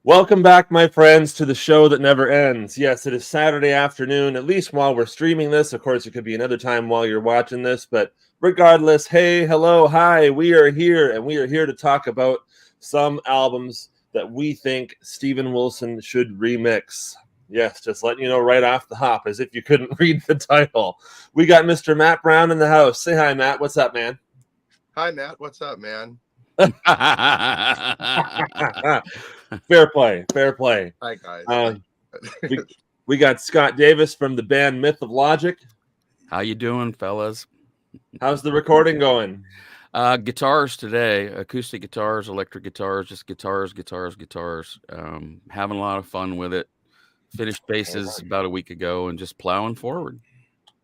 Welcome back, my friends, to the show that never ends. Yes, it is Saturday afternoon, at least while we're streaming this. Of course, it could be another time while you're watching this, but regardless, hey, hello, hi, we are here, and we are here to talk about some albums that we think Steven Wilson should remix. Yes, just letting you know right off the hop, as if you couldn't read the title. We got Mr. Matt Brown in the house. Say hi, Matt. What's up, man? Hi, Matt. What's up, man? Fair play, fair play. Hi, guys. We we got Scott Davis from the band Myth of Logic. How you doing, fellas? How's the recording going? Guitars today, acoustic guitars, electric guitars, just guitars. Having a lot of fun with it. Finished basses about a week ago and just plowing forward.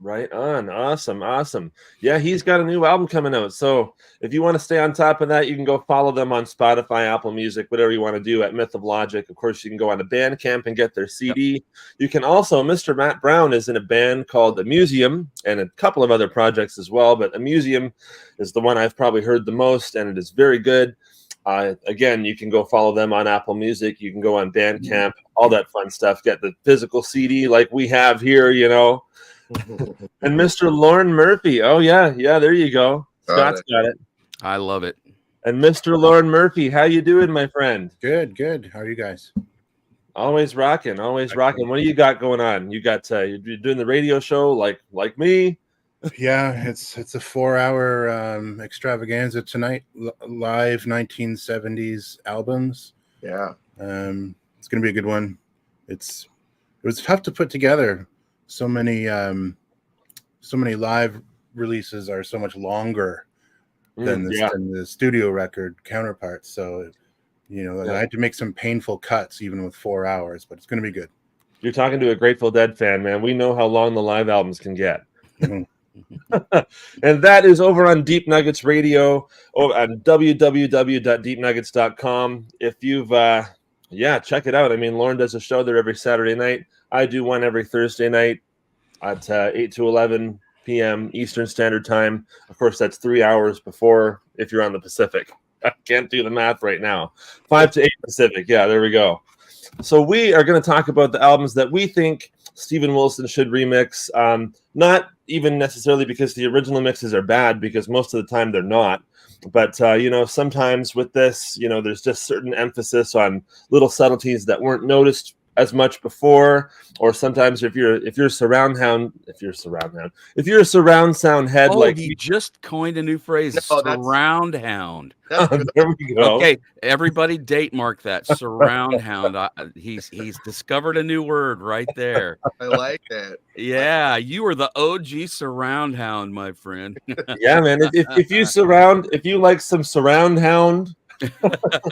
Right on. Awesome. Yeah, he's got a new album coming out. So if you want to stay on top of that, you can go follow them on Spotify, Apple Music, whatever you want to do at Myth of Logic. Of course, you can go on to Bandcamp and get their CD. Yep. You can also, Mr. Matt Brown is in a band called The Museum and a couple of other projects as well. But The Museum is the one I've probably heard the most, and it is very good. Again, you can go follow them on Apple Music. You can go on Bandcamp, all that fun stuff. Get the physical CD like we have here, you know. And Mr. Lauren Murphy. Oh, yeah, there you go. Scott's got it. I love it. And Mr. Lauren Murphy, how you doing, my friend? Good. How are you guys? Always rocking. What do you got going on? You got you're doing the radio show like me? Yeah, it's a 4-hour extravaganza tonight. Live 1970s albums. Yeah. It's gonna be a good one. It was tough to put together. So many live releases are so much longer than the studio record counterparts. So, I had to make some painful cuts even with 4 hours, but it's going to be good. You're talking to a Grateful Dead fan, man. We know how long the live albums can get. Mm-hmm. And that is over on Deep Nuggets Radio on www.deepnuggets.com. If you've check it out. I mean, Lauren does a show there every Saturday night. I do one every Thursday night at 8 to 11 p.m. Eastern Standard Time. Of course, that's 3 hours before if you're on the Pacific. I can't do the math right now. 5 to 8 Pacific. Yeah, there we go. So we are going to talk about the albums that we think Steven Wilson should remix. Not even necessarily because the original mixes are bad, because most of the time they're not. But, sometimes with this, there's just certain emphasis on little subtleties that weren't noticed as much before, or sometimes if you're a surround sound head, like he just coined a new phrase, surround hound. There we go. Okay, everybody date mark that, surround hound. He's discovered a new word right there. I like that. Yeah, you are the OG surround hound, my friend. Yeah, man. If you like some surround hound,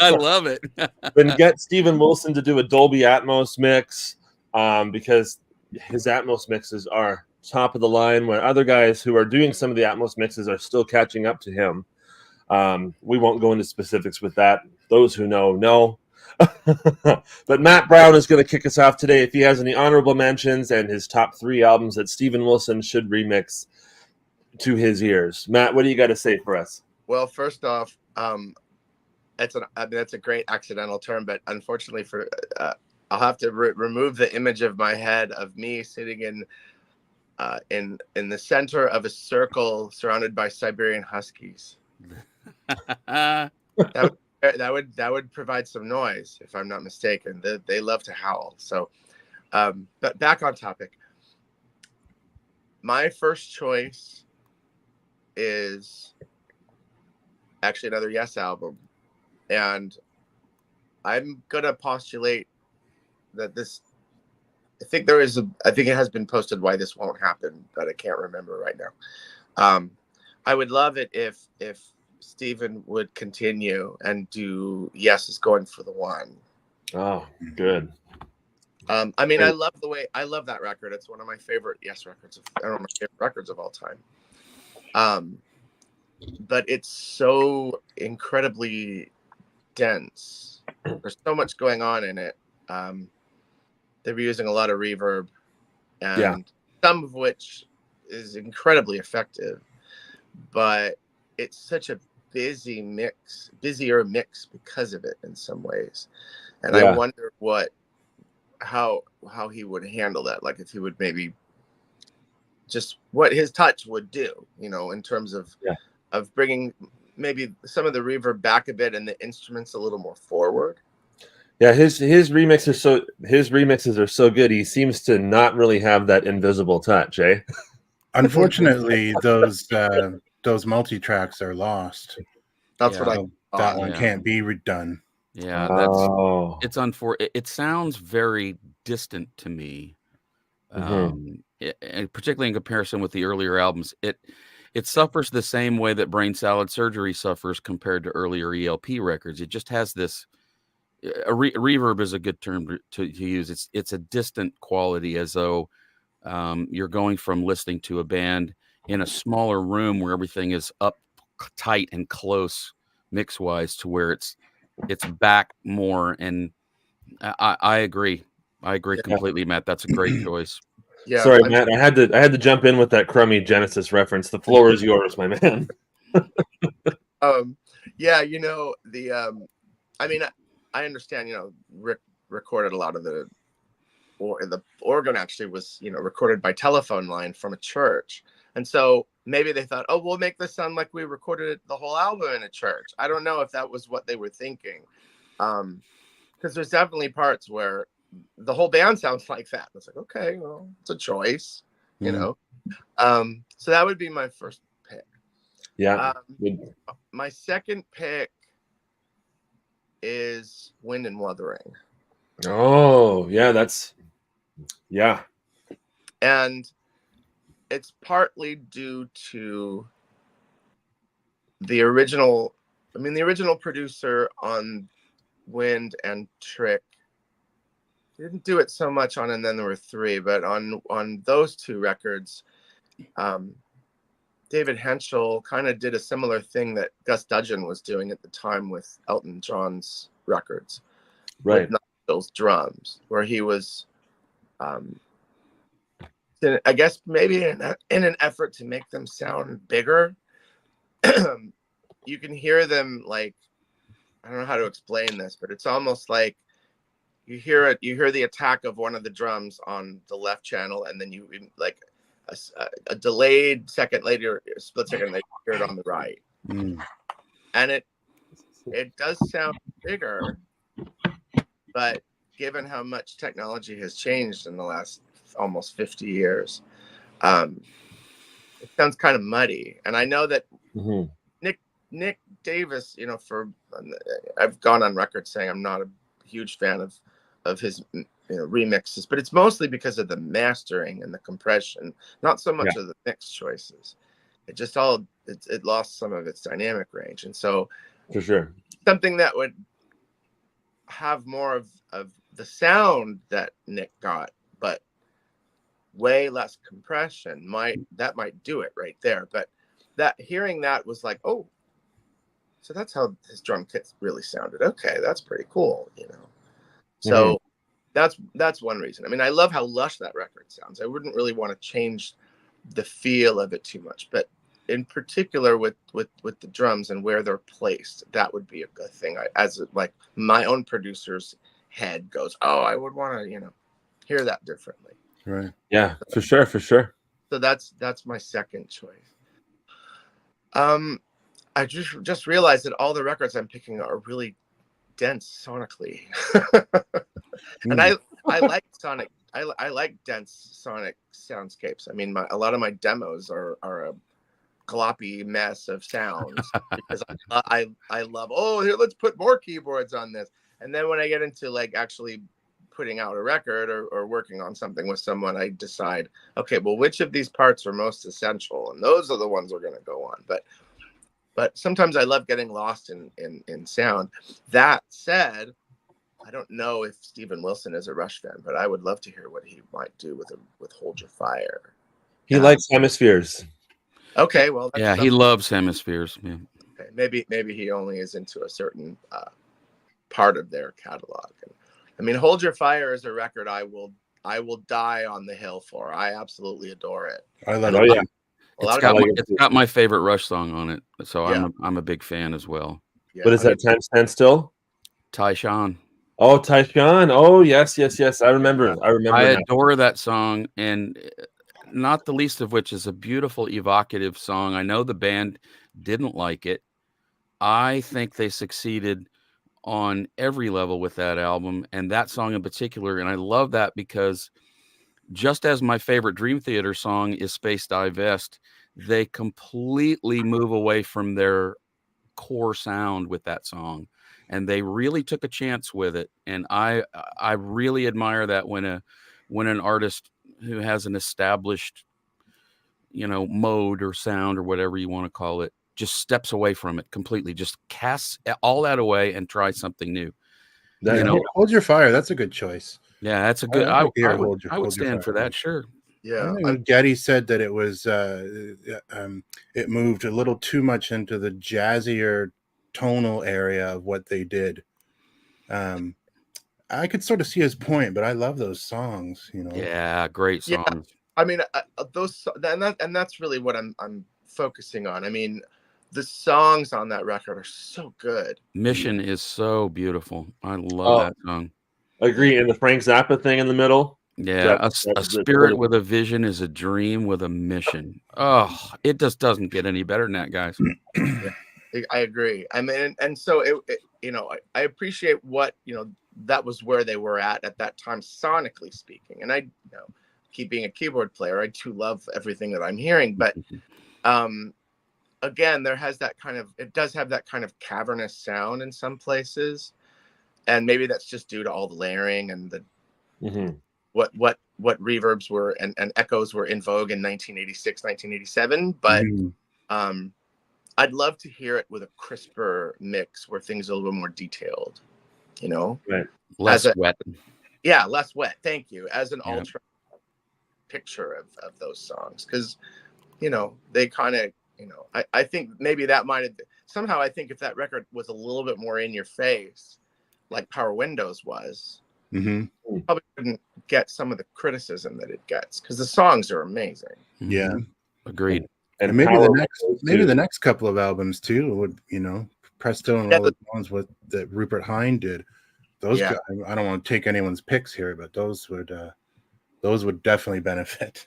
I love it. Then get Steven Wilson to do a Dolby Atmos mix, because his Atmos mixes are top of the line, where other guys who are doing some of the Atmos mixes are still catching up to him. We won't go into specifics with that. Those who know. But Matt Brown is going to kick us off today if he has any honorable mentions and his top 3 albums that Steven Wilson should remix to his ears. Matt, what do you got to say for us? Well, first off, that's a great accidental term, but unfortunately I'll have to remove the image of my head of me sitting in the center of a circle surrounded by Siberian Huskies. That would provide some noise, if I'm not mistaken. They love to howl. So, but back on topic. My first choice is actually another Yes album. And I'm going to postulate that I think it has been posted why this won't happen, but I can't remember right now. I would love it if Steven would continue and do Yes is Going for the One. Oh, good. I love that record. It's one of my favorite Yes records. One of my favorite records of all time. But it's so incredibly dense. There's so much going on in it. They were using a lot of reverb, and some of which is incredibly effective. But it's such a busier mix because of it in some ways. And I Yeah. wonder how he would handle that. Like if he would maybe just what his touch would do, in terms of bringing maybe some of the reverb back a bit and the instruments a little more forward. Yeah, his remixes are so good. He seems to not really have that invisible touch, eh? Unfortunately, those multi-tracks are lost. That's what I So that one can't be redone. Yeah, it's unfortunate. It sounds very distant to me, and particularly in comparison with the earlier albums. It suffers the same way that Brain Salad Surgery suffers compared to earlier ELP records. It just has this. Reverb is a good term to use. It's a distant quality, as though you're going from listening to a band in a smaller room where everything is up tight and close mix wise to where it's back more. And I agree. I agree completely, Matt. That's a great choice. Yeah. Sorry, Matt. I had to jump in with that crummy Genesis reference. The floor is yours, my man. Yeah, I mean, I understand, Rick recorded a lot of the organ actually was, recorded by telephone line from a church. And so maybe they thought, oh, we'll make this sound like we recorded the whole album in a church. I don't know if that was what they were thinking. Because there's definitely parts where the whole band sounds like that. It's like, okay, well, it's a choice, So that would be my first pick. Yeah. My second pick is Wind and Wuthering. Oh, yeah, And it's partly due to the original producer on Wind and Trick didn't do it so much on And Then There Were Three, but on those two records, David Henschel kind of did a similar thing that Gus Dudgeon was doing at the time with Elton John's records, right? With Nigel's drums, where he was, I guess maybe in an effort to make them sound bigger. You can hear them like, I don't know how to explain this, but it's almost like you hear the attack of one of the drums on the left channel, and then you like a delayed second later, a split second later, you hear it on the right. And it does sound bigger, but given how much technology has changed in the last almost 50 years, it sounds kind of muddy. And I know that Nick Davis, I've gone on record saying I'm not a huge fan of his remixes, but it's mostly because of the mastering and the compression, not so much of the mix choices. It just it lost some of its dynamic range. And so for sure, something that would have more of the sound that Nick got, but way less compression might do it right there. But hearing that was like, oh, so that's how his drum kits really sounded. Okay, that's pretty cool, So that's one reason. I mean, I love how lush that record sounds. I wouldn't really want to change the feel of it too much, but in particular with the drums and where they're placed, that would be a good thing. As like my own producer's head goes, oh, I would want to, hear that differently. Right. Yeah, for sure. So that's my second choice. I just realized that all the records I'm picking are really dense sonically. And I like sonic. I like dense sonic soundscapes. I mean, a lot of my demos are a gloppy mess of sounds because I love, oh, here, let's put more keyboards on this. And then when I get into like actually putting out a record or working on something with someone, I decide, okay, well, which of these parts are most essential? And those are the ones we're going to go on. But sometimes I love getting lost in sound. That said, I don't know if Steven Wilson is a Rush fan, but I would love to hear what he might do with Hold Your Fire. He likes hemispheres. Okay, well, that's he loves hemispheres. Yeah. Okay, maybe he only is into a certain part of their catalog. And, I mean, Hold Your Fire is a record I will die on the hill for. I absolutely adore it. I love it. It's got my favorite Rush song on it, so Yeah. I'm a big fan as well. Yeah, what is that? Time Stand Still? Tyshawn. Oh, Tyshawn. Oh, yes. I remember. I adore that song, and not the least of which is a beautiful, evocative song. I know the band didn't like it. I think they succeeded on every level with that album and that song in particular. And I love that because just as my favorite Dream Theater song is Space Divest, they completely move away from their core sound with that song. And they really took a chance with it. And I really admire that when an artist who has an established, mode or sound or whatever you want to call it, just steps away from it completely, just casts all that away and tries something new. Hold Your Fire. That's a good choice. Yeah, that's a good. I would stand for that. Sure. Yeah. Getty said that it was it moved a little too much into the jazzier tonal area of what they did. I could sort of see his point, but I love those songs. Yeah, great songs. Yeah. I mean, those and that's really what I'm focusing on. I mean, the songs on that record are so good. Mission is so beautiful. I love that song. Agree. And the Frank Zappa thing in the middle. Yeah, a spirit with a vision is a dream with a mission. Oh, it just doesn't get any better than that, guys. Yeah, I agree. I mean, and so I appreciate what that was where they were at that time, sonically speaking. And I keep being a keyboard player, I do love everything that I'm hearing, but again, it does have that kind of cavernous sound in some places, and maybe that's just due to all the layering and the what reverbs were and echoes were in vogue in 1986, 1987. But I'd love to hear it with a crisper mix where things are a little more detailed, right? Less wet. Yeah, less wet. Thank you. As an ultra picture of those songs, because they kind of I think maybe that might have somehow. I think if that record was a little bit more in your face, like Power Windows was, probably wouldn't get some of the criticism that it gets, because the songs are amazing. Yeah, agreed. And maybe the next couple of albums too would Presto and all the ones that Rupert Hine did. Those guys, I don't want to take anyone's picks here, but those would definitely benefit.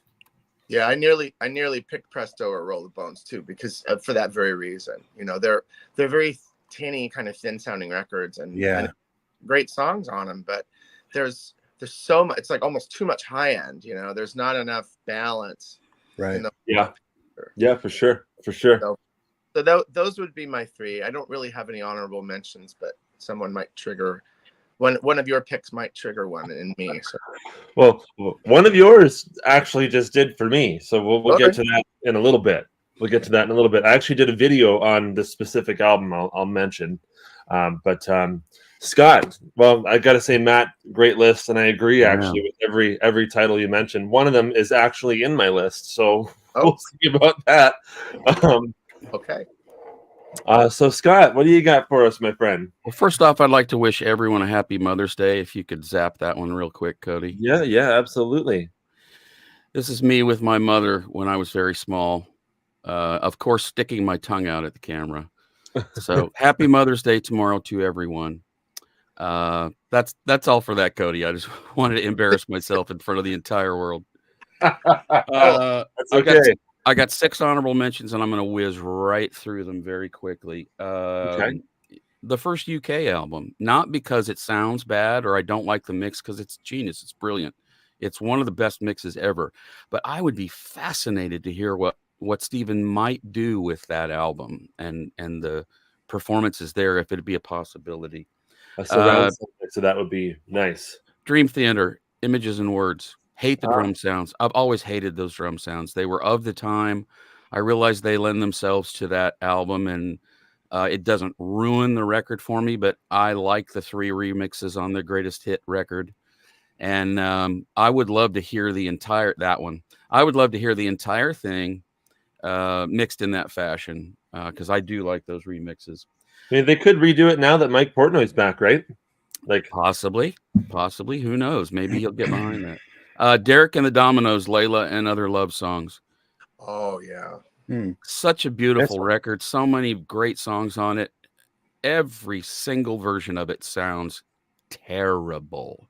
Yeah, I nearly picked Presto or Roll the Bones too, because for that very reason. They're very tinny, kind of thin sounding records, and great songs on them, but there's so much. It's like almost too much high end. There's not enough balance. Right. Yeah, for sure. So those would be my three. I don't really have any honorable mentions, but someone might trigger. One of your picks might trigger one in me. So. Well, one of yours actually just did for me. So we'll get to that in a little bit. I actually did a video on this specific album I'll mention. But Scott, well, I got to say, Matt, great list. And I agree actually with every title you mentioned. One of them is actually in my list. So we'll see about that. Okay. So Scott, what do you got for us, my friend? Well, first off, I'd like to wish everyone a happy Mother's Day. If you could zap that one real quick, Cody. Yeah, absolutely. This is me with my mother when I was very small. Of course, sticking my tongue out at the camera. So happy Mother's Day tomorrow to everyone. That's all for that, Cody. I just wanted to embarrass myself in front of the entire world. That's okay. I got 6 honorable mentions, and I'm going to whiz right through them very quickly. Okay. The first UK album, not because it sounds bad or I don't like the mix, because it's genius. It's brilliant. It's one of the best mixes ever. But I would be fascinated to hear what Stephen might do with that album and the performances there, if it'd be a possibility. So that would be nice. Dream Theater, Images and Words. Hate the drum sounds. I've always hated those drum sounds. They were of the time. I realize they lend themselves to that album, and it doesn't ruin the record for me, but I like the 3 remixes on the Greatest Hit record. And I would love to hear that one. I would love to hear the entire thing mixed in that fashion, because I do like those remixes. I mean, they could redo it now that Mike Portnoy's back, right? Like possibly. Who knows? Maybe he'll get behind that. Derek and the Dominoes, Layla and Other Love Songs. Oh yeah. Such a beautiful record. So many great songs on it. Every single version of it sounds terrible.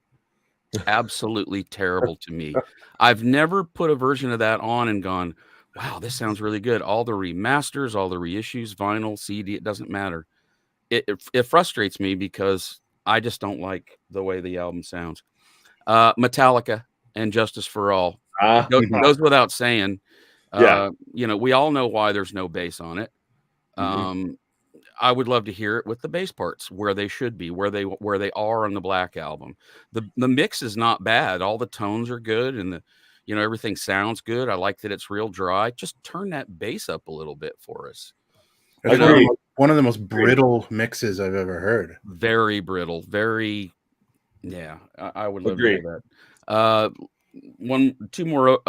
Absolutely terrible to me. I've never put a version of that on and gone, wow, this sounds really good. All the remasters, all the reissues, vinyl, CD, it doesn't matter. It frustrates me because I just don't like the way the album sounds. Metallica and Justice for All. Goes without saying. You know, we all know why there's no bass on it. I would love to hear it with the bass parts where they should be, where they are on the Black Album. The mix is not bad. All the tones are good, and everything sounds good. I like that it's real dry. Just turn that bass up a little bit for us. One of the most brittle mixes I've ever heard. Very brittle. Very, yeah. I would love to hear that. Two more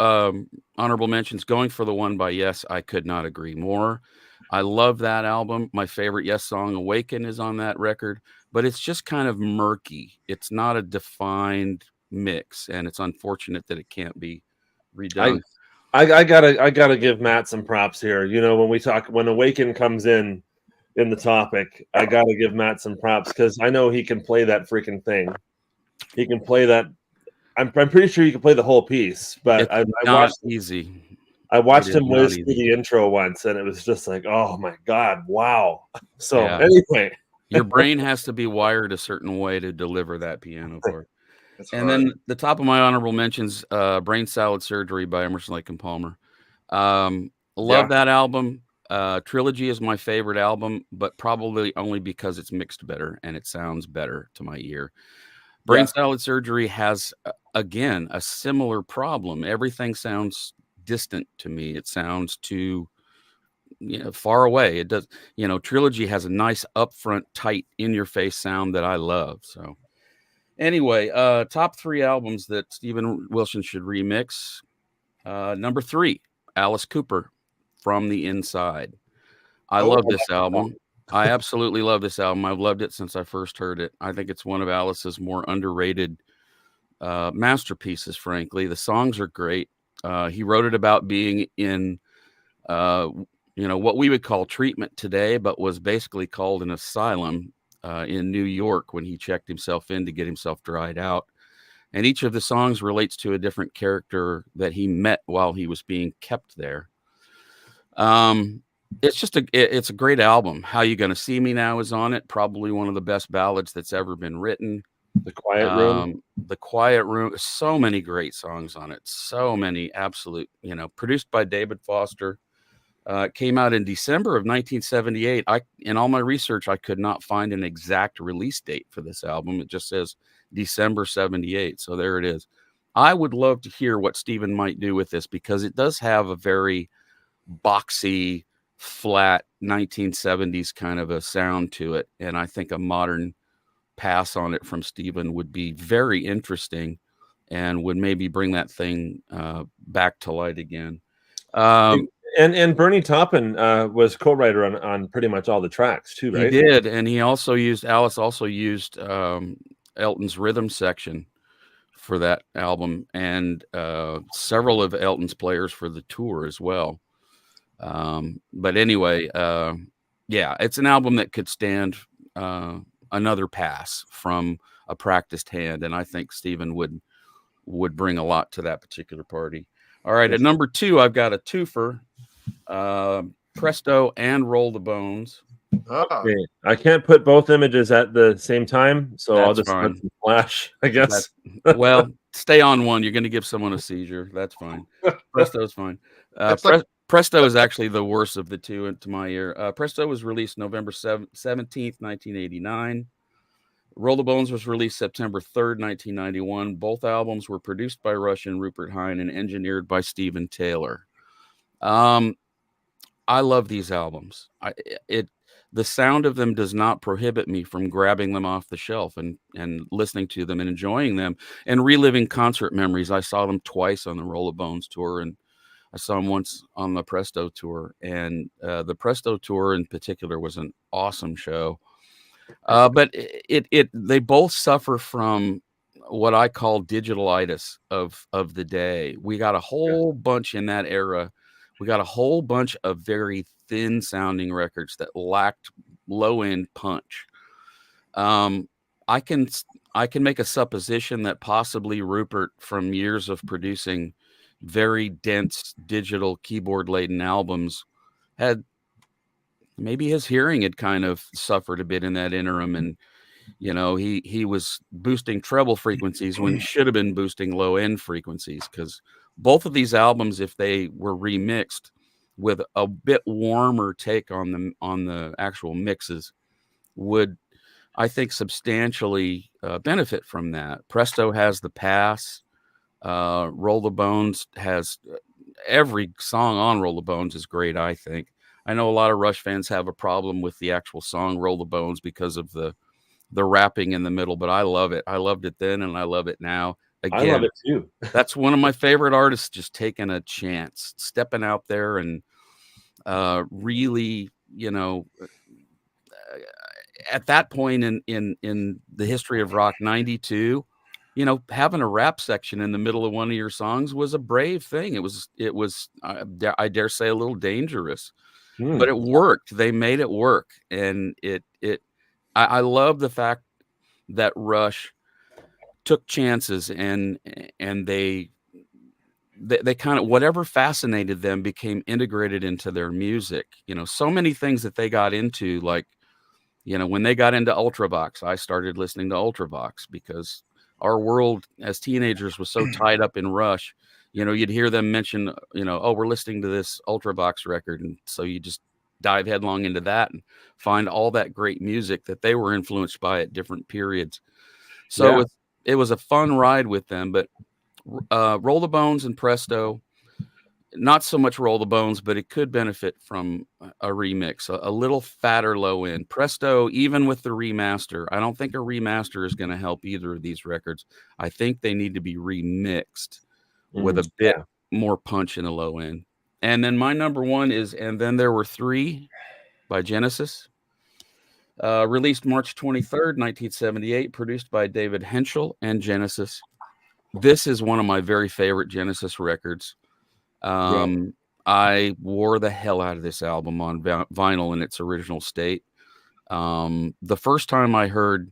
honorable mentions. Going for the One by Yes, I could not agree more. I love that album. My favorite Yes song, Awaken, is on that record, but it's just kind of murky. It's not a defined mix, and it's unfortunate that it can't be redone. I gotta give Matt some props here. When Awaken comes in the topic, I gotta give Matt some props because I know he can play that freaking thing. He can play that. I'm pretty sure he can play the whole piece, but I watched easy. I watched him whiz through the intro once, and it was just like, oh my God, wow. So anyway, your brain has to be wired a certain way to deliver that piano part. And then the top of my honorable mentions, Brain Salad Surgery by Emerson, Lake and Palmer. Love that album. Trilogy is my favorite album, but probably only because it's mixed better and it sounds better to my ear. Brain Salad Surgery has, again, a similar problem. Everything sounds distant to me. It sounds too far away. It does. Trilogy has a nice upfront, tight, in-your-face sound that I love. So anyway, top 3 albums that Steven Wilson should remix. Number 3, Alice Cooper, From the Inside. I love this album. I absolutely love this album. I've loved it since I first heard it. I think it's one of Alice's more underrated masterpieces, frankly. The songs are great. He wrote it about being in, what we would call treatment today, but was basically called an asylum in New York when he checked himself in to get himself dried out. And each of the songs relates to a different character that he met while he was being kept there. It's a great album. How You Gonna See Me Now is on it. Probably one of the best ballads that's ever been written. The Quiet Room. So many great songs on it. So many absolute, produced by David Foster. It came out in December of 1978. In all my research, I could not find an exact release date for this album. It just says December 78. So there it is. I would love to hear what Steven might do with this because it does have a very boxy, flat 1970s kind of a sound to it. And I think a modern pass on it from Steven would be very interesting and would maybe bring that thing back to light again. And Bernie Taupin was co-writer on pretty much all the tracks too, right? He did, and Alice also used Elton's rhythm section for that album, and several of Elton's players for the tour as well. But anyway, it's an album that could stand another pass from a practiced hand, and I think Steven would bring a lot to that particular party. All right, at number 2, I've got a twofer. Presto and Roll the Bones. Okay. I can't put both images at the same time, so I'll just let them flash, I guess. Well, stay on one. You're going to give someone a seizure. That's fine. Presto's fine. Presto is actually the worst of the two to my ear. Presto was released November 17th, 1989. Roll the Bones was released September 3rd, 1991. Both albums were produced by Russian Rupert Hine and engineered by Steven Taylor. I love these albums. The sound of them does not prohibit me from grabbing them off the shelf and listening to them and enjoying them and reliving concert memories. I saw them twice on the Roll the Bones tour, and I saw them once on the Presto tour. And the Presto tour in particular was an awesome show. But they both suffer from what I call digitalitis of the day. We got a whole bunch in that era We got a whole bunch of very thin sounding records that lacked low end punch. I can make a supposition that possibly Rupert, from years of producing very dense digital keyboard laden albums, had maybe his hearing had kind of suffered a bit in that interim, and he was boosting treble frequencies when he should have been boosting low end frequencies, because both of these albums, if they were remixed with a bit warmer take on the actual mixes, would, I think, substantially benefit from that. Presto has the pass. Roll the Bones has every song on Roll the Bones is great, I think. I know a lot of Rush fans have a problem with the actual song Roll the Bones because of the rapping in the middle, but I love it. I loved it then and I love it now. Again, I love it too. That's one of my favorite artists, just taking a chance, stepping out there and really, at that point in the history of rock, 92, having a rap section in the middle of one of your songs was a brave thing. It was I dare say a little dangerous, but it worked. They made it work. And I love the fact that Rush took chances and they kind of, whatever fascinated them became integrated into their music. So many things that they got into, like, when they got into Ultravox, I started listening to Ultravox because our world as teenagers was so tied up in Rush. You'd hear them mention, oh, we're listening to this Ultravox record. And so you just dive headlong into that and find all that great music that they were influenced by at different periods. So it was a fun ride with them. But Roll the Bones and Presto, not so much Roll the Bones, but it could benefit from a remix, a little fatter low end. Presto, even with the remaster, I don't think a remaster is going to help either of these records. I think they need to be remixed with a bit more punch in the low end. And then my number one is And Then There Were Three by Genesis. Released March 23rd, 1978, produced by David Henschel and Genesis. This is one of my very favorite Genesis records. I wore the hell out of this album on vinyl in its original state. The first time I heard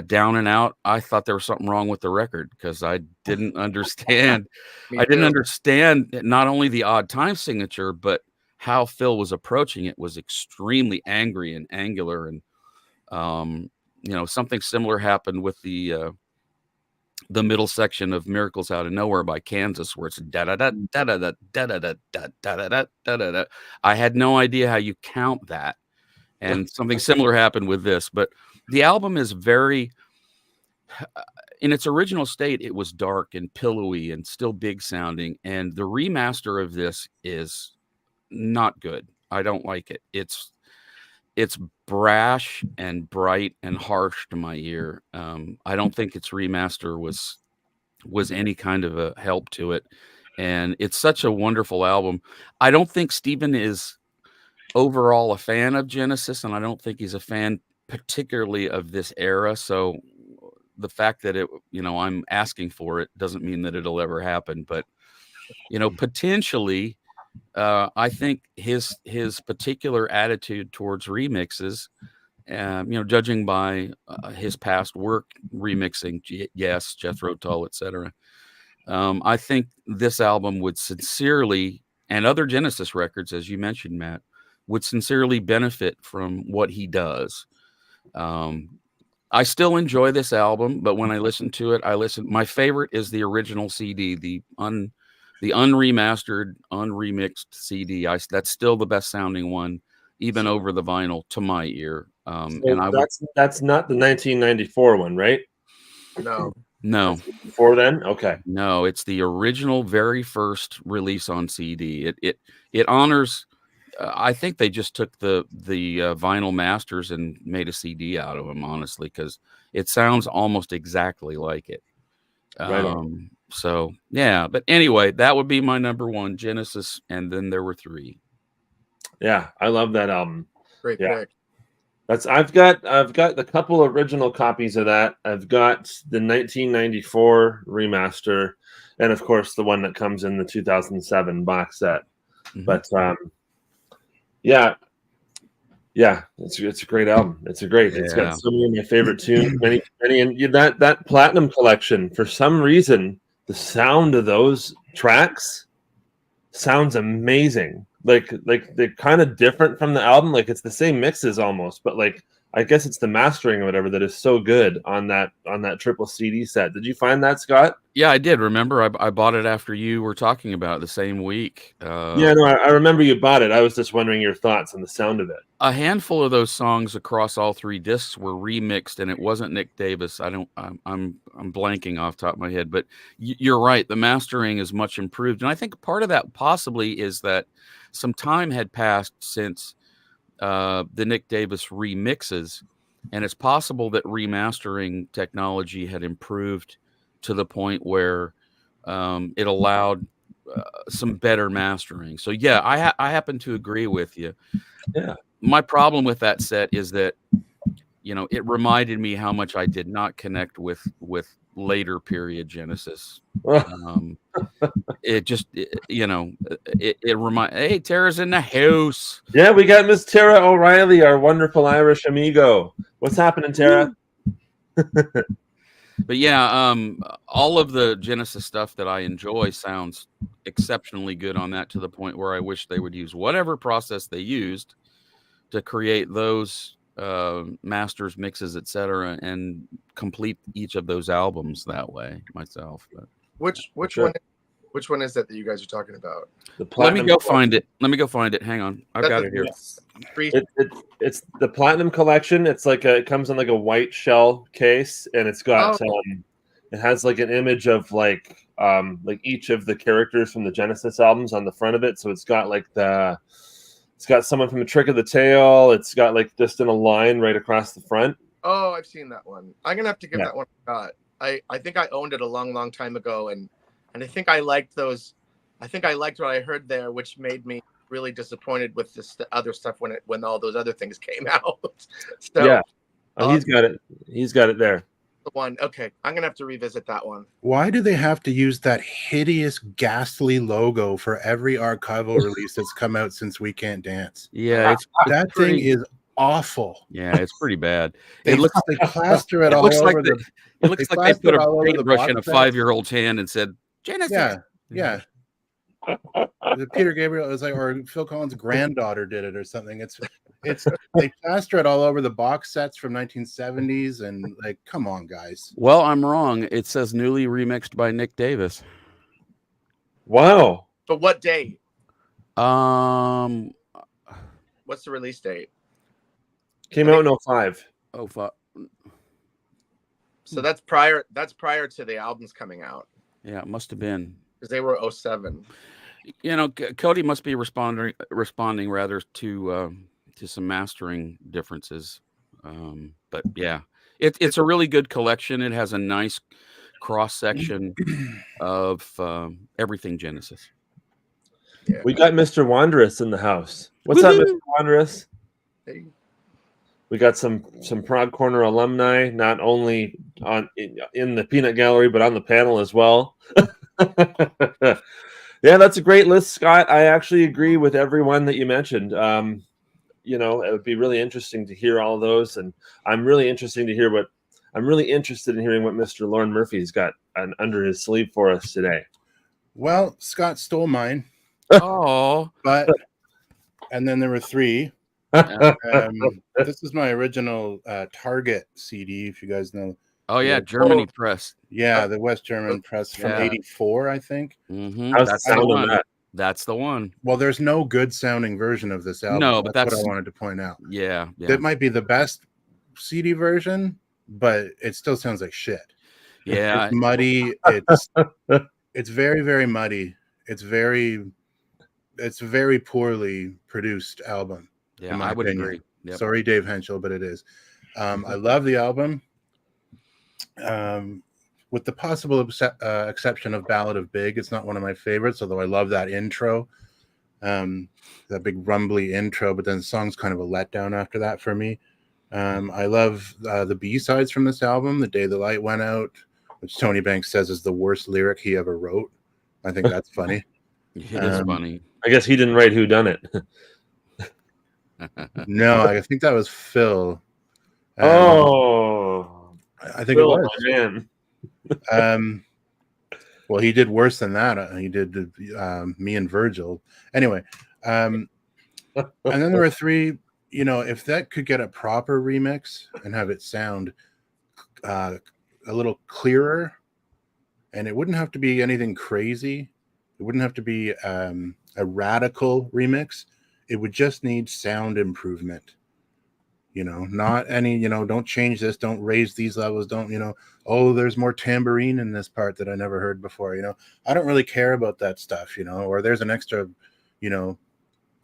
Down and Out, I thought there was something wrong with the record because I didn't understand. I didn't understand not only the odd time signature, but how Phil was approaching it was extremely angry and angular. And something similar happened with the middle section of Miracles Out of Nowhere by Kansas, where it's da da da da da da da da da da da da da da. I had no idea how you count that, and something similar happened with this. But the album is very, in its original state, it was dark and pillowy and still big sounding, and the remaster of this is not good. I don't like it. It's brash and bright and harsh to my ear. I don't think its remaster was any kind of a help to it. And it's such a wonderful album. I don't think Steven is overall a fan of Genesis, and I don't think he's a fan particularly of this era. So the fact that I'm asking for it doesn't mean that it'll ever happen. But, potentially, I think his particular attitude towards remixes, judging by his past work remixing, yes, Jethro Tull, etc. I think this album would sincerely, and other Genesis records, as you mentioned, Matt, would sincerely benefit from what he does. I still enjoy this album, but when I listen to it, my favorite is the original CD, the unremastered, unremixed CD. That's still the best sounding one, even over the vinyl to my ear. That's not the 1994 one, right? No. Before then? Okay. No, it's the original, very first release on CD. It honors. I think they just took the vinyl masters and made a CD out of them, honestly, because it sounds almost exactly like it. Right on. So yeah, but anyway, that would be my number one, Genesis, And Then There Were Three. Yeah, I love that album. Great pick. I've got a couple original copies of that. I've got the 1994 remaster, and of course the one that comes in the 2007 box set. But yeah, it's a great album. It's got so many of my favorite tunes, many, and that Platinum Collection. For some reason, the sound of those tracks sounds amazing. Like they're kind of different from the album. Like it's the same mixes almost, but like I guess it's the mastering or whatever that is so good on that triple CD set. Did you find that, Scott? Yeah, I did. Remember, I bought it after you were talking about it the same week. Yeah, no, I remember you bought it. I was just wondering your thoughts on the sound of it. A handful of those songs across all 3 discs were remixed, and it wasn't Nick Davis. I'm blanking off the top of my head, but you're right. The mastering is much improved, and I think part of that possibly is that some time had passed since the Nick Davis remixes, and it's possible that remastering technology had improved to the point where it allowed some better mastering. So yeah, I happen to agree with you. Yeah. My problem with that set is that, it reminded me how much I did not connect with later period Genesis. It just, it remind. Hey, Tara's in the house. Yeah, we got Miss Tara O'Reilly, our wonderful Irish amigo. What's happening, Tara? But yeah, all of the Genesis stuff that I enjoy sounds exceptionally good on that, to the point where I wish they would use whatever process they used to create those masters, mixes, etc., and complete each of those albums that way myself. But which one is that you guys are talking about? Let me go find it. Hang on, I've got it here. It's the Platinum Collection. It's like it comes in like a white shell case, and it's got it has like an image of like each of the characters from the Genesis albums on the front of it. So it's got like it's got someone from A Trick of the Tail. It's got like just in a line right across the front. Oh, I've seen that one. I'm gonna have to give that one a shot. I think I owned it a long time ago, and I think I liked those. I think I liked what I heard there, which made me really disappointed with this other stuff when all those other things came out. So, yeah, he's got it. He's got it there. The one. Okay, I'm gonna have to revisit that one. Why do they have to use that hideous, ghastly logo for every archival release that's come out since We Can't Dance? Yeah, that thing is awful. Yeah, it's pretty bad. It looks like they plaster it all over. It looks like they put a paintbrush in a 5-year-old's hand and said, "Genesis." Yeah. Peter Gabriel is like, or Phil Collins' granddaughter did it or something. It's they plaster it all over the box sets from 1970s, and like, come on, guys. Well, I'm wrong. It says newly remixed by Nick Davis. Wow. But what date? What's the release date? Came out in 05. 05. So that's prior to the albums coming out. Yeah, it must have been. Because they were 07. Cody must be responding rather to some mastering differences. But yeah, it's a really good collection. It has a nice cross section of everything Genesis. Yeah. We got Mr. Wanderous in the house. What's up, Mr. Wanderous? Hey. We got some Prog Corner alumni, not only in the peanut gallery, but on the panel as well. Yeah, that's a great list, Scott. I actually agree with everyone that you mentioned. It would be really interesting to hear all those, and I'm really interested in hearing what Mr. Lorne Murphy's got under his sleeve for us today. Well, Scott stole mine. Oh, and then there were 3. This is my original Target CD, if you guys know. Oh yeah, Germany press. Yeah, the West German press from '84, I think. Mm-hmm. How's the sound on that? That's the one. Well, there's no good sounding version of this album. No, but that's what I wanted to point out. Yeah. It might be the best CD version, but it still sounds like shit. Yeah, it's muddy. It's very, very muddy. It's a very poorly produced album. Yeah, I would agree. Yep. Sorry, Dave Henschel, but it is. I love the album. With the possible exception of Ballad of Big, it's not one of my favorites, although I love that intro, that big rumbly intro, but then the song's kind of a letdown after that for me. I love the B-sides from this album, The Day the Light Went Out, which Tony Banks says is the worst lyric he ever wrote. I think that's funny. It is funny. I guess he didn't write Who Done It. No, I think that was Phil. Oh, I think Phil, it was. Man. Well, he did worse than that. He did Me and Virgil. Anyway, and then there were 3. If that could get a proper remix and have it sound a little clearer, and it wouldn't have to be anything crazy. It wouldn't have to be a radical remix. It would just need sound improvement. Not any, don't change this, don't raise these levels, don't, oh, there's more tambourine in this part that I never heard before. I don't really care about that stuff, or there's an extra,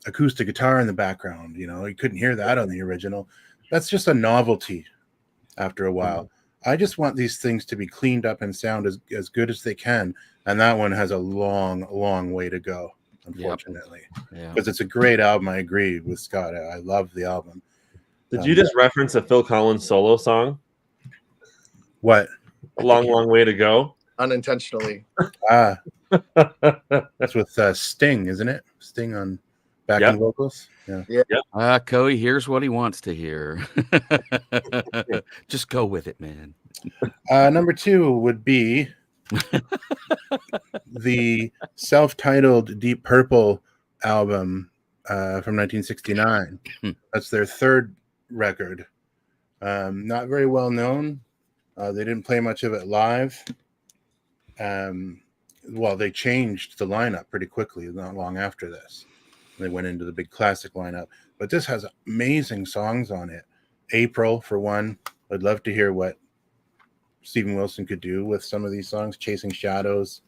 acoustic guitar in the background. You couldn't hear that on the original. That's just a novelty after a while. I just want these things to be cleaned up and sound as good as they can. And that one has a long, long way to go, unfortunately. Because it's a great album. I agree with Scott. I love the album. Did you just reference a Phil Collins solo song? What? A long, long way to go. Unintentionally. That's with Sting, isn't it? Sting on backing vocals. Yeah. Coey, here's what he wants to hear. Just go with it, man. Number 2 would be the self-titled Deep Purple album from 1969. That's their 3rd record. Not very well known. They didn't play much of it live. Well, they changed the lineup pretty quickly not long after this. They went into the big classic lineup, but this has amazing songs on it. April, for one. I'd love to hear what Stephen Wilson could do with some of these songs. Chasing Shadows.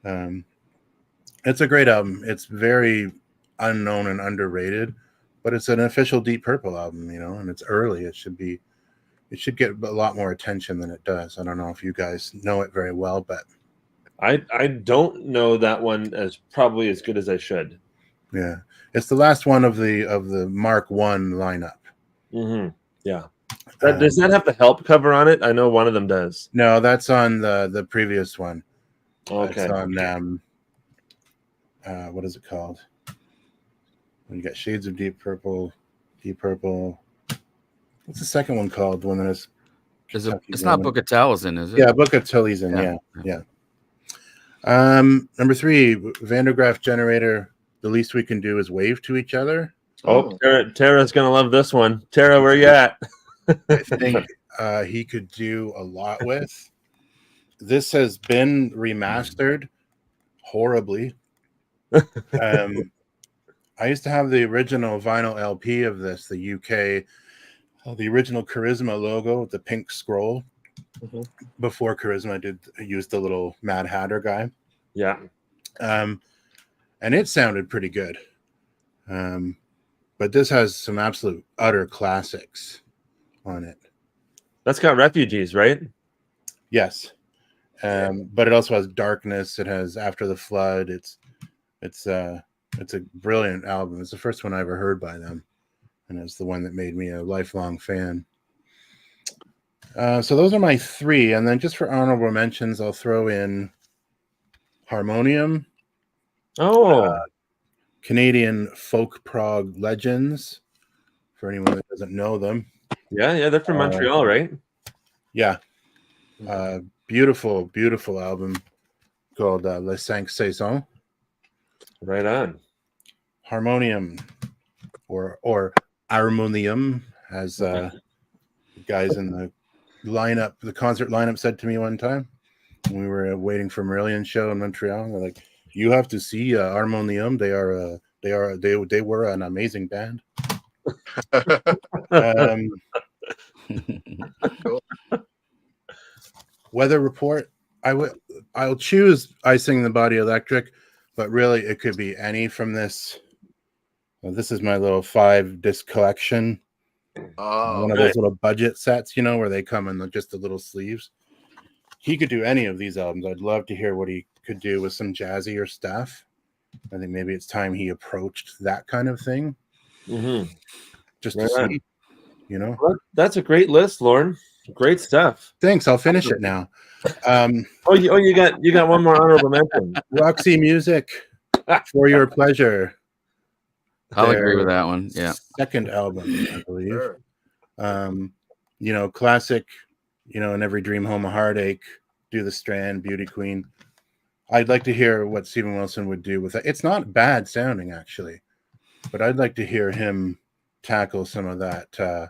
It's a great album. It's very unknown and underrated, but it's an official Deep Purple album, and it's early. It should get a lot more attention than it does. I don't know if you guys know it very well, but I don't know that one as probably as good as I should. Yeah, it's the last one of the Mark I lineup. Yeah. Does that have the Help cover on it? I know one of them does. No, that's on the previous one. Okay. It's on what is it called? When you got Shades of Deep Purple. What's the second one called? The one that is it's not Book of Taliesin, is it? Yeah, Book of Taliesin. Yeah. Number 3, Van der Graaf Generator. The Least We Can Do Is Wave to Each Other. Oh, Tara's gonna love this one. Tara, where you at? I think he could do a lot with. This has been remastered horribly. I used to have the original vinyl LP of this, the UK, the original Charisma logo with the pink scroll. Before Charisma used the little Mad Hatter guy. Yeah. And it sounded pretty good. But this has some absolute utter classics on it. That's got Refugees, right? Yes. But it also has Darkness. It has After the Flood. It's a brilliant album. It's the first one I ever heard by them. And it's the one that made me a lifelong fan. So those are my 3. And then just for honorable mentions, I'll throw in Harmonium. Canadian folk prog legends, for anyone that doesn't know them. Yeah, they're from Montreal, right? Yeah. Beautiful album called Les Cinq Saisons. Right on. Harmonium, or Harmonium, as guys in the lineup, the concert lineup, said to me one time when we were waiting for Marillion show in Montreal. They're like, "You have to see Harmonium. They were an amazing band." Cool. Weather Report. I'll choose I Sing the Body Electric, but really it could be any from this. This is my little 5-disc collection. One of those little budget sets, where they come in just the little sleeves. He could do any of these albums. I'd love to hear what he could do with some jazzier stuff. I think maybe it's time he approached that kind of thing. Just to see, Well, that's a great list, Lauren. Great stuff. Thanks. I'll finish it now. You got one more honorable mention. Roxy Music. For Your Pleasure. I'll agree with that one. Yeah. Second album, I believe. Classic, In Every Dream Home a Heartache, Do the Strand, Beauty Queen. I'd like to hear what Steven Wilson would do with it. It's not bad sounding, actually, but I'd like to hear him tackle some of that,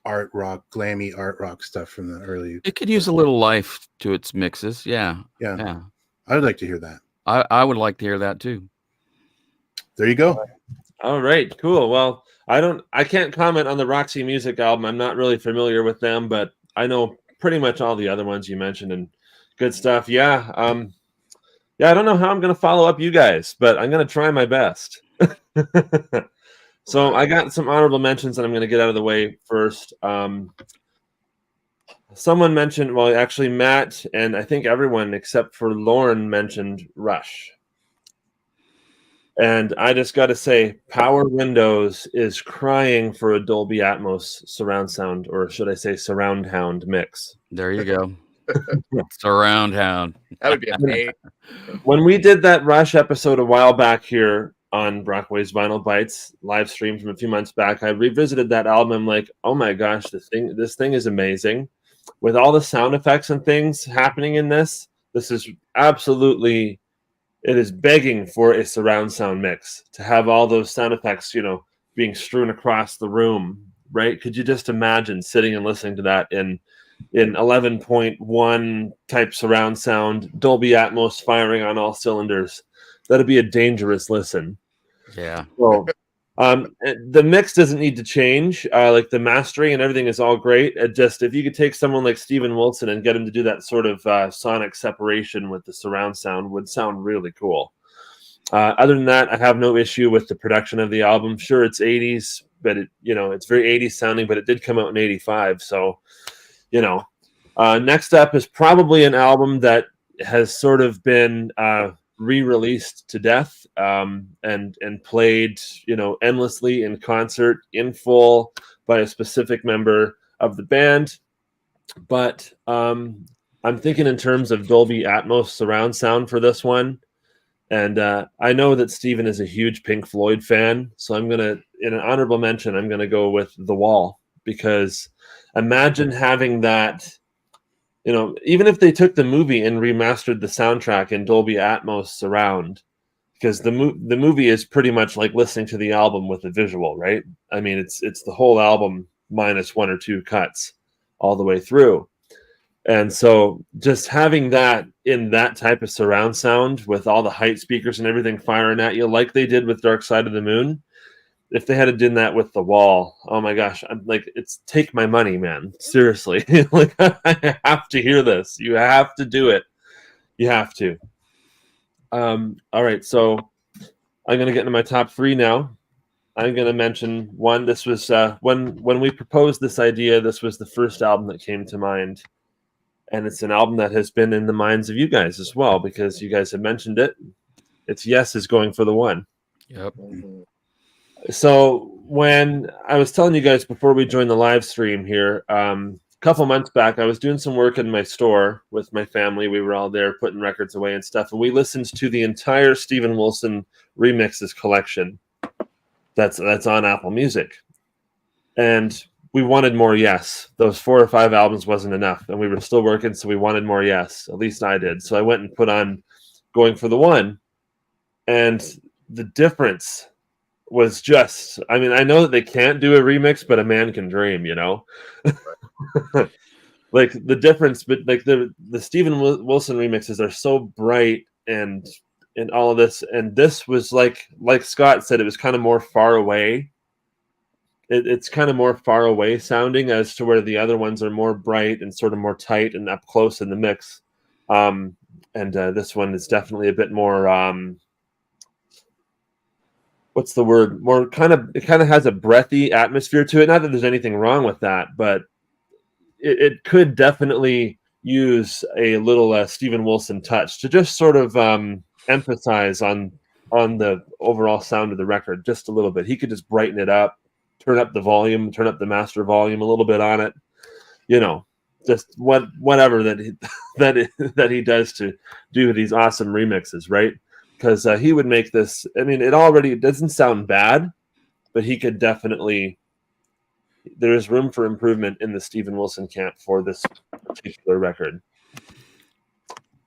art rock, glammy art rock stuff from the early. It could use a little life to its mixes. Yeah. I would like to hear that. I would like to hear that too. There you go. All right, cool. Well, I can't comment on the Roxy Music album. I'm not really familiar with them, but I know pretty much all the other ones you mentioned and good stuff. Yeah. I don't know how I'm going to follow up you guys, but I'm going to try my best. So I got some honorable mentions that I'm going to get out of the way first. Someone mentioned, well, actually Matt and I think everyone except for Lauren mentioned Rush. And I just got to say, Power Windows is crying for a Dolby Atmos surround sound, or should I say surround hound mix. There you go. Surround hound. That would be amazing. When we did that Rush episode a while back here on Brockway's Vinyl Bites live stream from a few months back, I revisited that album. I'm like, oh my gosh, this thing is amazing. With all the sound effects and things happening in this is absolutely, it is begging for a surround sound mix to have all those sound effects, being strewn across the room, right? Could you just imagine sitting and listening to that in 11.1 type surround sound, Dolby Atmos firing on all cylinders? That'd be a dangerous listen. Yeah. So, the mix doesn't need to change. Like the mastering and everything is all great. Just if you could take someone like Steven Wilson and get him to do that sort of sonic separation with the surround sound, would sound really cool. Other than that, I have no issue with the production of the album. Sure, it's 80s, but it's very 80s sounding, but it did come out in 85. So, next up is probably an album that has sort of been re-released to death and played endlessly in concert in full by a specific member of the band, but I'm thinking in terms of Dolby Atmos surround sound for this one, and I know that Steven is a huge Pink Floyd fan, so I'm gonna, in an honorable mention, I'm gonna go with The Wall, because imagine having that. Even if they took the movie and remastered the soundtrack in Dolby Atmos surround, because the movie is pretty much like listening to the album with a visual, right? I mean, it's the whole album minus one or two cuts all the way through. And so just having that in that type of surround sound with all the height speakers and everything firing at you like they did with Dark Side of the Moon, if they had done that with The Wall, oh my gosh, I'm like, it's take my money, man. Seriously. Like, I have to hear this. You have to do it. You have to. All right, so I'm going to get into my top three now. I'm going to mention one. This was when we proposed this idea, this was the first album that came to mind. And it's an album that has been in the minds of you guys as well, because you guys have mentioned it. It's Yes is Going for the One. Yep. So when I was telling you guys before we joined the live stream here, a couple months back, I was doing some work in my store with my family. We were all there putting records away and stuff, and we listened to the entire Steven Wilson remixes collection. That's on Apple Music, and we wanted more. Yes, those 4 or 5 albums wasn't enough, and we were still working, so we wanted more. Yes, at least I did. So I went and put on Going for the One, and the difference was just, I mean, I know that they can't do a remix, but a man can dream, Like the difference, but like the Steven Wilson remixes are so bright and all of this, and this was like Scott said, it was kind of more far away. It's kind of more far away sounding, as to where the other ones are more bright and sort of more tight and up close in the mix. And this one is definitely a bit more what's the word? More it kind of has a breathy atmosphere to it. Not that there's anything wrong with that, but it could definitely use a little Steven Wilson touch to just sort of emphasize on the overall sound of the record just a little bit. He could just brighten it up, turn up the volume, turn up the master volume a little bit on it. Just whatever that he does to do these awesome remixes, right? because he would make this. I mean, it doesn't sound bad, but he could definitely. There is room for improvement in the Steven Wilson camp for this particular record.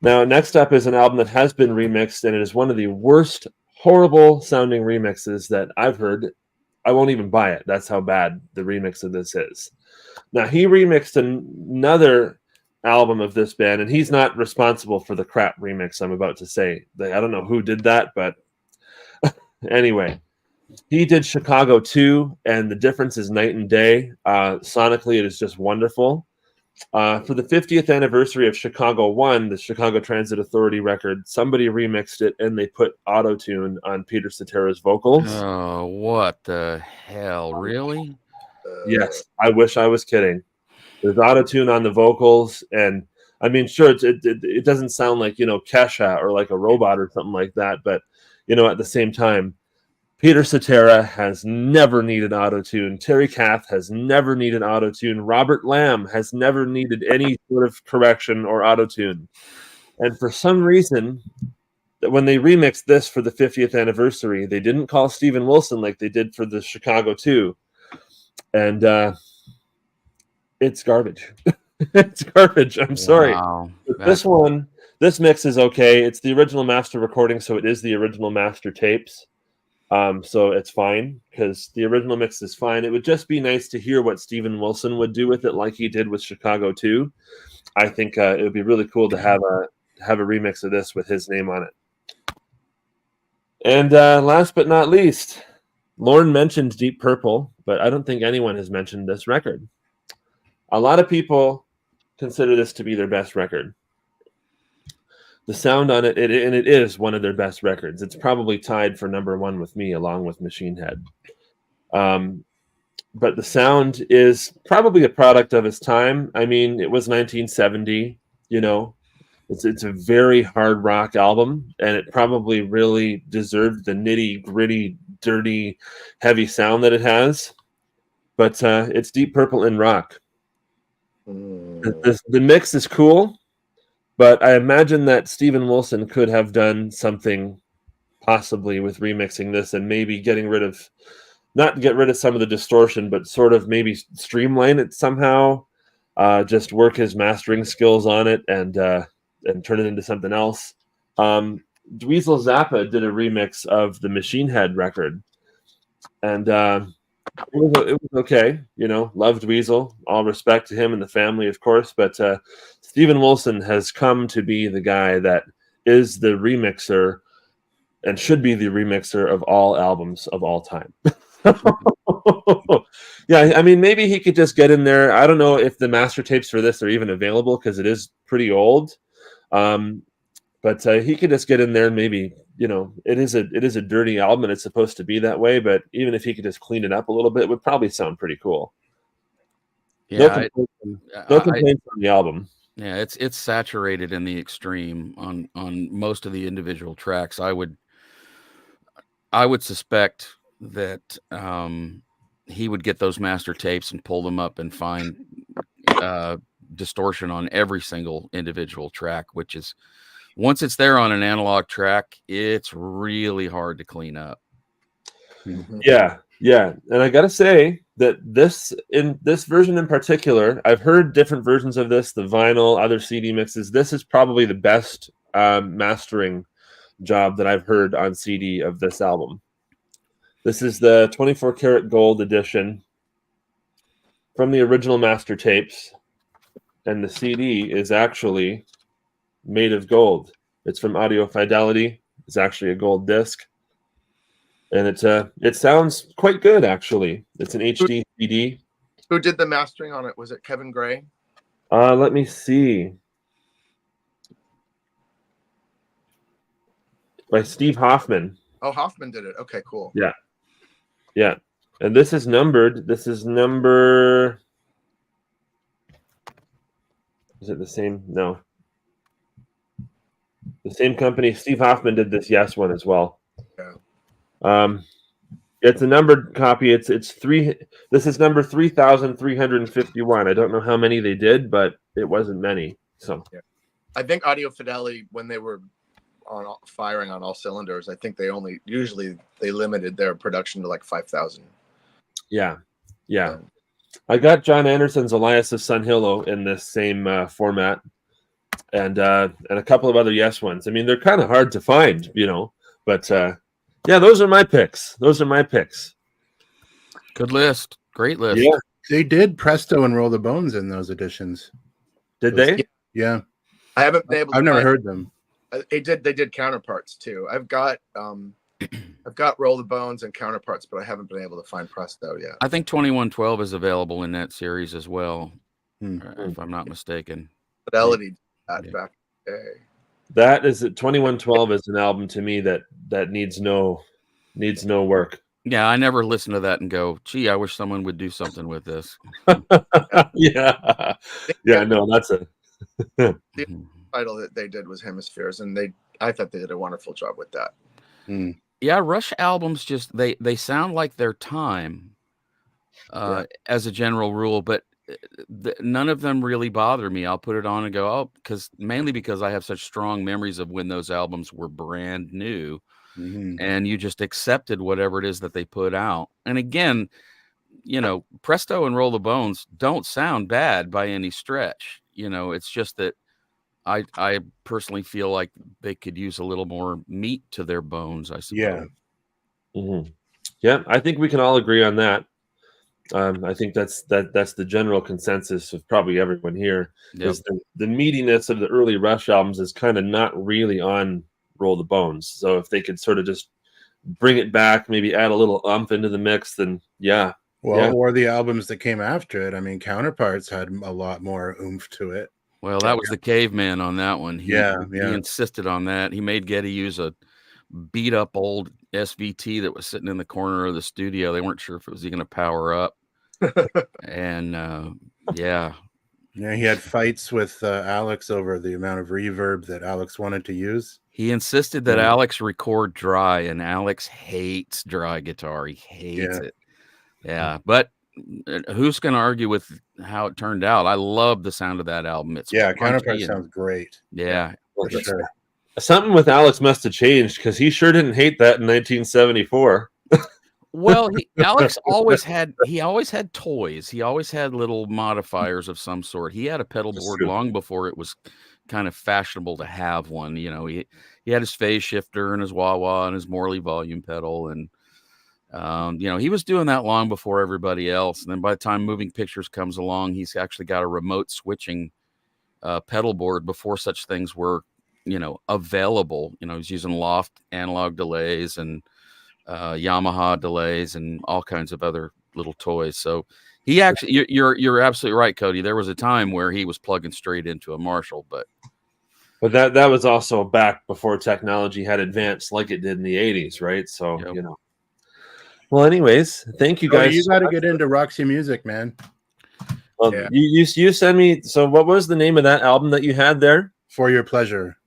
Now, next up is an album that has been remixed, and it is one of the worst, horrible sounding remixes that I've heard. I won't even buy it. That's how bad the remix of this is. Now, he remixed another album of this band, and he's not responsible for the crap remix I'm about to say. I don't know who did that, but anyway, he did Chicago 2, and the difference is night and day. Sonically, it is just wonderful. For the 50th anniversary of Chicago 1, the Chicago Transit Authority record, somebody remixed it, and they put auto-tune on Peter Cetera's vocals. Oh, what the hell? Really? Yes, I wish I was kidding. There's auto-tune on the vocals, and I mean, sure, it doesn't sound like, Kesha or like a robot or something like that, but, at the same time, Peter Cetera has never needed auto-tune. Terry Kath has never needed auto-tune. Robert Lamb has never needed any sort of correction or auto-tune. And for some reason, when they remixed this for the 50th anniversary, they didn't call Steven Wilson like they did for the Chicago 2. And it's garbage. It's garbage. I'm sorry. This mix is okay. It's the original master recording, so it is the original master tapes. So it's fine because the original mix is fine. It would just be nice to hear what Steven Wilson would do with it, like he did with Chicago 2. I think it would be really cool to have a remix of this with his name on it. And last but not least, Lorne mentioned Deep Purple, but I don't think anyone has mentioned this record. A lot of people consider this to be their best record. The sound on it, and it is one of their best records. It's probably tied for number one with me, along with Machine Head. But the sound is probably a product of its time. I mean, it was 1970. It's a very hard rock album, and it probably really deserved the nitty gritty, dirty, heavy sound that it has. But it's Deep Purple in rock. The mix is cool. But I imagine that Steven Wilson could have done something possibly with remixing this and maybe not get rid of some of the distortion, but sort of maybe streamline it somehow, just work his mastering skills on it and turn it into something else. Dweezil Zappa did a remix of the Machine Head record, and it was okay. Loved Dweezil. All respect to him and the family, of course, but Steven Wilson has come to be the guy that is the remixer and should be the remixer of all albums of all time. Yeah, I mean, maybe he could just get in there. I don't know if the master tapes for this are even available because it is pretty old. But he could just get in there and maybe, it is a dirty album and it's supposed to be that way. But even if he could just clean it up a little bit, it would probably sound pretty cool. Yeah, no complaints on the album. Yeah, it's saturated in the extreme on most of the individual tracks. I would suspect that he would get those master tapes and pull them up and find distortion on every single individual track, which is, once it's there on an analog track, it's really hard to clean up. Yeah. And I gotta say that this version in particular, I've heard different versions of this, the vinyl, other CD mixes. This is probably the best mastering job that I've heard on CD of this album. This is the 24 karat gold edition from the original master tapes, and the CD is actually made of gold. It's from Audio Fidelity. It's actually a gold disc, and it sounds quite good actually. It's an HD CD. Who did the mastering on it? Was it Kevin Gray? Let me see. By Steve Hoffman. Oh, Hoffman did it. Okay, cool. Yeah. And this is numbered. This is number. Is it the same? No. The same company. Steve Hoffman did this Yes one as well. Yeah. It's a numbered copy. It's three. This is number 3,351. I don't know how many they did, but it wasn't many. So yeah. I think Audio Fidelity, when they were firing on all cylinders. I think they limited their production to like 5,000. Yeah. I got John Anderson's Elias's Sun Hilo in this same format, and a couple of other Yes ones. I mean, they're kind of hard to find, but yeah, those are my picks. Good list. Great list. Yeah. They did Presto and Roll the Bones in those editions. Did they? Yeah. I haven't been able to. I've never heard them. They did Counterparts too. I've got Roll the Bones and Counterparts, but I haven't been able to find Presto yet. I think 2112 is available in that series as well, if I'm not mistaken. Fidelity back in the day. That is 2112 is an album to me that needs no work. Yeah, I never listen to that and go, gee, I wish someone would do something with this. Yeah. No, that's a the title that they did was Hemispheres, and I thought they did a wonderful job with that. Yeah, Rush albums just they sound like their time as a general rule, but none of them really bother me. I'll put it on and go, mainly because I have such strong memories of when those albums were brand new. And you just accepted whatever it is that they put out. And again, Presto and Roll the Bones don't sound bad by any stretch. It's just that I personally feel like they could use a little more meat to their bones, I suppose. Yeah. Yeah, I think we can all agree on that. I think that's the general consensus of probably everyone here. Yep. Is the meatiness of the early Rush albums is kind of not really on Roll the Bones. So if they could sort of just bring it back, maybe add a little umph into the mix, then yeah. Or the albums that came after it. I mean, Counterparts had a lot more oomph to it. Well, that was the Caveman on that one. He insisted on that. He made Geddy use a beat up old SVT that was sitting in the corner of the studio. They weren't sure if it was going to power up. And he had fights with Alex over the amount of reverb that Alex wanted to use. He insisted that Alex record dry, and Alex hates dry guitar. He hates it. Yeah, but who's going to argue with how it turned out? I love the sound of that album. Counterpart sounds great. Yeah, for sure. Something with Alex must have changed, because he sure didn't hate that in 1974. Well, Alex always had toys. He always had little modifiers of some sort. He had a pedal board long before it was kind of fashionable to have one. He had his phase shifter and his wah-wah and his Morley volume pedal, and he was doing that long before everybody else. And then by the time Moving Pictures comes along, he's actually got a remote switching pedal board before such things were available. He's using Loft analog delays and Yamaha delays and all kinds of other little toys. So he actually, you're absolutely right, Cody. There was a time where he was plugging straight into a Marshall, but that was also back before technology had advanced like it did in the 80s, right? So Well, anyways, thank you guys. You got to get into Roxy Music, man. You send me. So what was the name of that album that you had there? For Your Pleasure.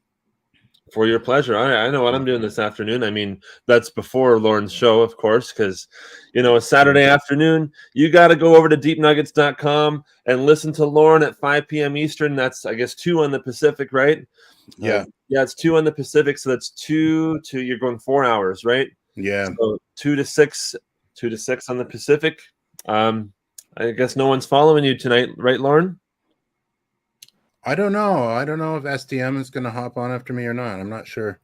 For Your Pleasure. I know what I'm doing this afternoon. I mean, that's before Lauren's show, of course, because, a Saturday afternoon, you got to go over to deepnuggets.com and listen to Lauren at 5 p.m. Eastern. That's, I guess, 2 on the Pacific, right? Yeah. It's 2 on the Pacific. So that's 2 to, you're going 4 hours, right? Yeah. So 2 to 6 on the Pacific. I guess no one's following you tonight, right, Lauren? I don't know. I don't know if SDM is going to hop on after me or not. I'm not sure.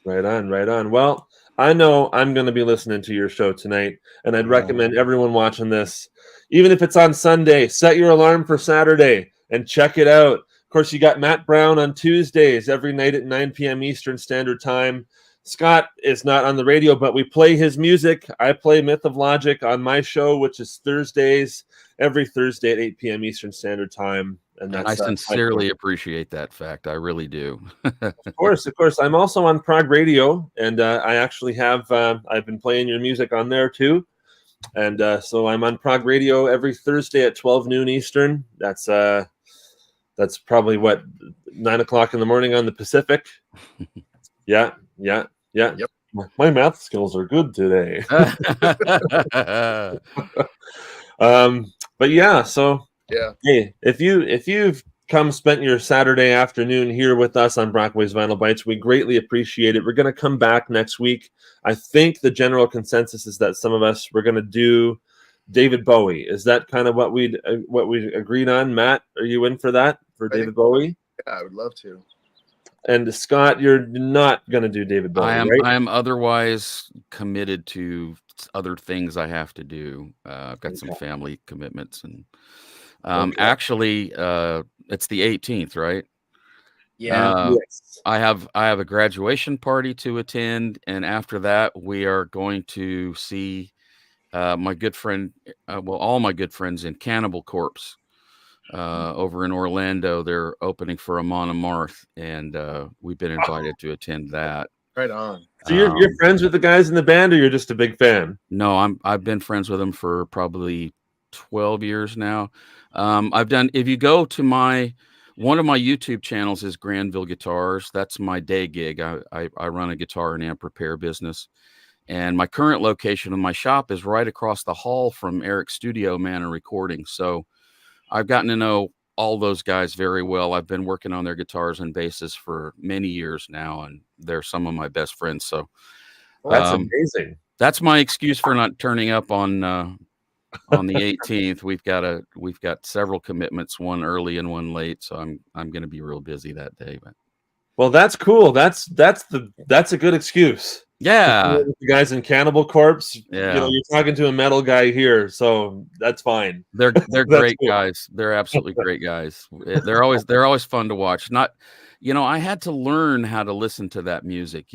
Right on. Well, I know I'm going to be listening to your show tonight, and I'd recommend everyone watching this, even if it's on Sunday, set your alarm for Saturday and check it out. Of course, you got Matt Brown on Tuesdays every night at 9 p.m. Eastern Standard Time. Scott is not on the radio, but we play his music. I play Myth of Logic on my show, which is Thursdays, every Thursday at 8 p.m. Eastern Standard Time. And I sincerely appreciate that fact. I really do. Of course. I'm also on Prog Radio, and I actually have I've been playing your music on there too. And so I'm on Prog Radio every Thursday at 12 noon Eastern. That's probably 9 o'clock in the morning on the Pacific. Yeah. Yep. My math skills are good today. But yeah, so. Yeah. Hey, if you've come spent your Saturday afternoon here with us on Brockway's Vinyl Bites. We greatly appreciate it. We're going to come back next week. I think the general consensus is that some of us, we're going to do David Bowie. Is that kind of what we agreed on? Matt, are you in for that, for David Bowie? Yeah, I would love to. And Scott, you're not going to do David Bowie, right? I am otherwise committed to other things I have to do. I've got some family commitments, and actually, it's the 18th, right? Yeah. Yes. I have a graduation party to attend, and after that, we are going to see my good friend, all my good friends in Cannibal Corpse. Over in Orlando, they're opening for Amon Amarth, and we've been invited to attend that. Right on. So you're friends with the guys in the band, or you're just a big fan? No, I've been friends with them for probably 12 years now. If you go to one of my YouTube channels is Granville Guitars. That's my day gig. I run a guitar and amp repair business. And my current location of my shop is right across the hall from Eric's studio, Manor Recording. So I've gotten to know all those guys very well. I've been working on their guitars and basses for many years now, and they're some of my best friends. So that's amazing. That's my excuse for not turning up on the 18th. We've got several commitments, one early and one late. So I'm going to be real busy that day. But well, that's cool. That's a good excuse. Yeah, the guys in Cannibal Corpse. Yeah, you're talking to a metal guy here, so that's fine. They're great guys. They're absolutely great guys. They're always fun to watch. I had to learn how to listen to that music.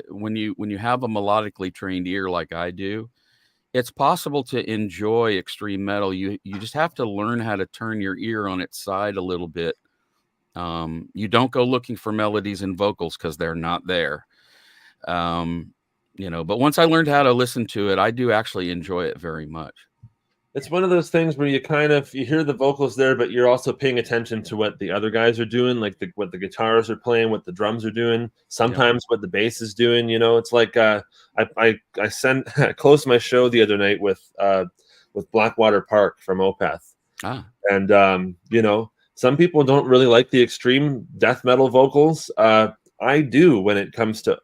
When you have a melodically trained ear like I do, it's possible to enjoy extreme metal. You just have to learn how to turn your ear on its side a little bit. You don't go looking for melodies and vocals because they're not there. But once I learned how to listen to it, I do actually enjoy it very much. It's one of those things where you hear the vocals there, but you're also paying attention to what the other guys are doing, like what the guitars are playing, what the drums are doing, sometimes what the bass is doing. It's like I closed my show the other night with Blackwater Park from Opeth. And some people don't really like the extreme death metal vocals. I do when it comes to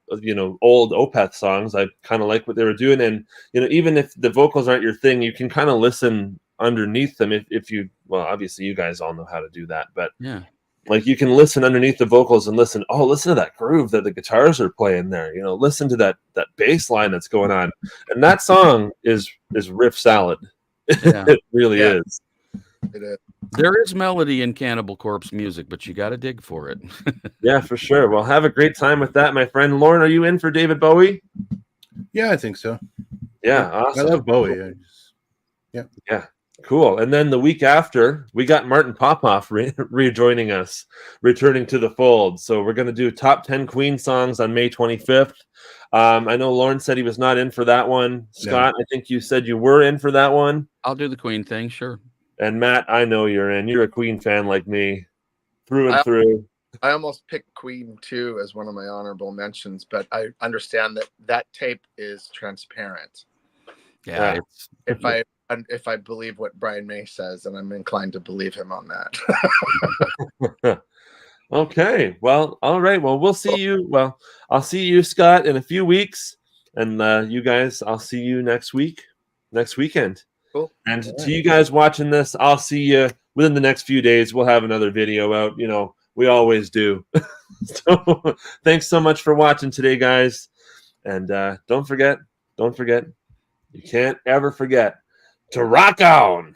old Opeth songs. I kind of like what they were doing, and even if the vocals aren't your thing, you can kind of listen underneath them if you obviously you guys all know how to do that, but yeah, like you can listen underneath the vocals and listen to that groove that the guitars are playing there. Listen to that bass line that's going on, and that song is riff salad. Yeah. It really is. It is. There is melody in Cannibal Corpse music, but you got to dig for it. Yeah, for sure. Well, have a great time with that, my friend. Lauren, are you in for David Bowie? Yeah, I think so. Yeah, awesome. I love Bowie. Yeah, cool. And then the week after, we got Martin Popoff rejoining us, returning to the fold. So we're going to do top 10 Queen songs on May 25th. I know Lauren said he was not in for that one. Scott, I think you said you were in for that one. I'll do the Queen thing, sure. And Matt, I know you're in. You're a Queen fan like me, through and through. I almost picked Queen too as one of my honorable mentions, but I understand that tape is transparent. Yeah, if I believe what Brian May says, and I'm inclined to believe him on that. Okay. Well, all right. Well, we'll see you. Well, I'll see you, Scott, in a few weeks, and you guys, I'll see you next weekend. Cool. And to you guys watching this, I'll see you within the next few days. We'll have another video out. We always do. So thanks so much for watching today, guys. And don't forget, you can't ever forget to rock on.